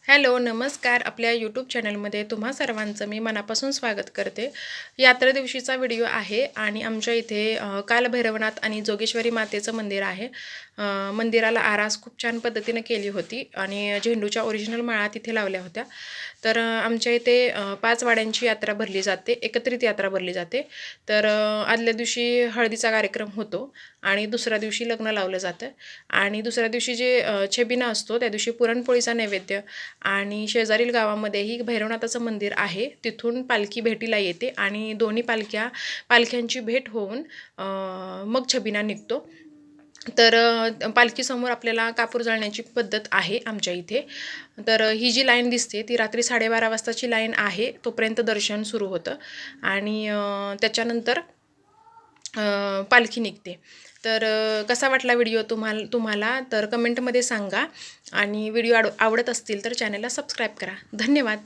Hello नमस्कार. आपल्या YouTube चॅनलमध्ये तुम्हा सर्वांचं मी मनापासून स्वागत करते. यात्रे दिवशीचा व्हिडिओ आहे आणि आमच्या इथे कालभैरवनाथ आणि जोगेश्वरी मातेचं मंदिर आहे. मंदिराला आरास खूप छान पद्धतीने केली होती आणि झेंडूच्या ओरिजिनल माळा तिथे लावल्या होत्या. तर आमच्या इथे 5 वाड्यांची यात्रा भरली जाते, एकत्रित यात्रा भरली जाते. तर आदल्या दिवशी हळदीचा कार्यक्रम होतो आणि दुसऱ्या दिवशी लग्न लावलं जातं आणि दुसऱ्या दिवशी जे छबिना असतो त्या दिवशी पुरणपोळीचा नैवेद्य आणि शेजारील गावामध्येही भैरवनाथाचं मंदिर आहे, तिथून पालखी भेटीला येते आणि दोन्ही पालख्यांची भेट होऊन मग छबिना निघतो. तर पालखीसमोर आपल्याला कापूर जाळण्याची पद्धत आहे आमच्या इथे. तर ही जी लाईन दिसते ती रात्री 12:30 वाजताची लाईन आहे, तोपर्यंत दर्शन सुरू होतं आणि त्याच्यानंतर पालखी निघते. तर कसा वाटला व्हिडिओ तुम्हाला तर कमेंटमध्ये सांगा आणि व्हिडिओ आवडत असतील तर चॅनलला सबस्क्राईब करा. धन्यवाद.